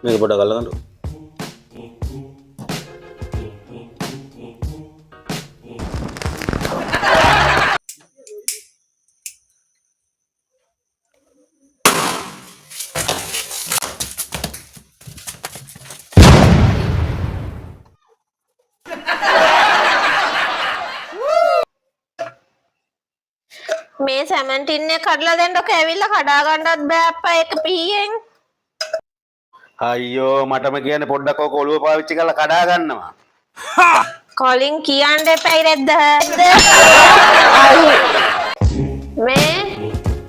මේක පොඩ්ඩක් අල්ලගන්න. මේ සැමන් ටින් එක කඩලා දෙන්නකො ඇවිල්ලා කඩා ගන්නවත් බෑ අප්පා ඒක පීයෙන්. අයියෝ මටම කියන්නේ පොඩ්ඩක් ඔක ඔළුව පාවිච්චි කරලා කඩා ගන්නවා. කොලින් කියන්න එපයි රෙද්ද. මේ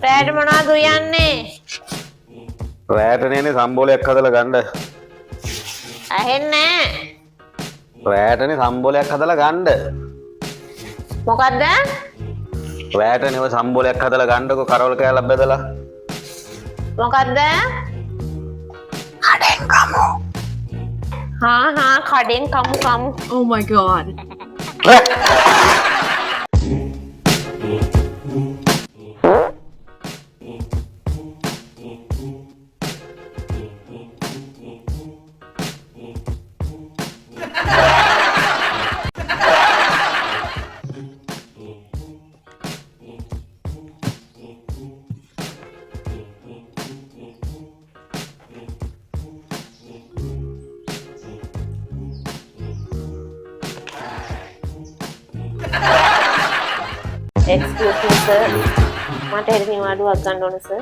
රෑට මොනවද උයන්නේ? රෑට නේ සම්බෝලයක් හදලා ගන්න. ඇහෙන්නේ රෑටනේ සම්බෝලයක් හදලා ගන්න. මොකද්ද? රෑටනේ ඔය සම්බෝලයක් හදලා ගන්නකො කරවල කෑල්ලක් බෙදලා. මොකද්ද? කඩෙන් කමු. හා කඩෙන් කමු. Oh my god. Excuse me sir. මට හෙට නිවාඩුවක් ගන්න ඕන සර්.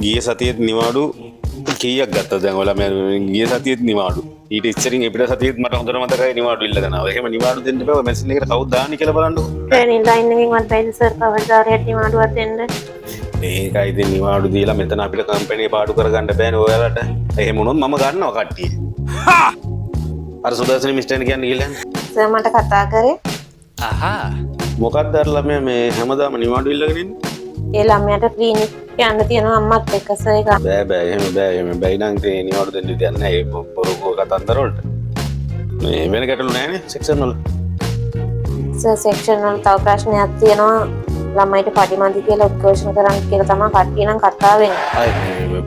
ගිය සතියේත් නිවාඩු කීයක් ගත්තද දැන් ඔයාලා මම ගිය සතියේත් නිවාඩු ඊට ඉස්සරින් එපිට සතියේත් මට හොඳට මතකයි නිවාඩු ඉල්ලගෙන ආවා. එහෙම නිවාඩු දෙන්න බෑ. මැෂින් එකට කවුද දාන්නේ කියලා බලන්නකෝ. ට්‍රේනින් ලයින් එකෙන් වත් බැයිද සර් කවදාවත් නිවාඩුවක් දෙන්න? මේකයි ඉතින් නිවාඩු දීලා මෙතන අපිට කම්පැනි එක පාඩු කරගන්න බෑනේ ඔයාලට. එහෙම වුණොත් මම ගන්නවා කට්ටිය. අර සුදර්ශන මිස්ටර් කියන්නේ කියලා. සර් මට කතා කරේ. මොකක්ද අර ළමයා මේ හැමදාම නිවාඩු ඉල්ලගෙන ඉන්නේ? ඒ ළමයාට ක්ලිනික් යන්න තියෙනවා අම්මත් එක්ක සර් ඒක. බෑ එහෙම බැයි නම් ඒ නිවාඩු දෙන්න දෙයක් නැහැ. ඒ පොරොක කතන්දර වලට. මේ වෙන ගැටලු නැහැනේ සෙක්ෂන් වල. සර් සෙක්ෂන් වල තව ප්‍රශ්නයක් තියෙනවා. ළමයිට පඩිමදි කියලා උද්ඝෝෂණ කරන්න කියලා තමයි කට්ටිය නම් කතා වෙන්නේ. අය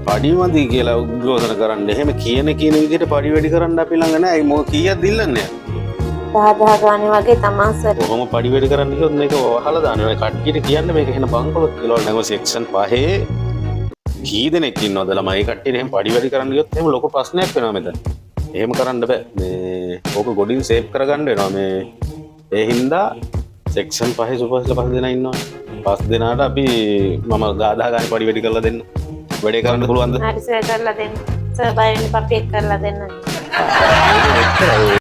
පඩිමදි කියලා උද්ඝෝෂණ කරන්න. එහෙම කියන විදිහට පඩි වැඩි කරන්න අපි ළඟ නැහැ. ඒ මොක කීයක් දිල්ලන්නේ? 10 ගානේ වගේ තමයි සර්. කොහොම පඩි වැඩි කරන්න කිව්වොත් මේක වහලා දානවා. කට්ටියට කියන්න මේක එහෙන බංකොලොත් කියලා නේද සෙක්ෂන් 5 කී දෙනෙක් ඉන්නවද ළමයි? ඒ කට්ටියට එහෙම පඩි වැඩි කරන්න ගියොත් එහෙම ලොකු ප්‍රශ්නයක් වෙනවා මෙතන. එහෙම කරන්න බෑ. මේ ඕක ගොඩින් සේව් කරගන්න වෙනවා. මේ ඒ හින්දා සෙක්ෂන් 5 සුපර්ස්ලා 5 දෙනා ඉන්නවා. 5 දෙනාට අපි මම 10 ගානේ පඩි වැඩි කරලා දෙන්න. වැඩේ කරන්න පුළුවන්ද? හරි සර් කරලා දෙන්න. සර් බයෙන් පප්පෙක් කරලා දෙන්න.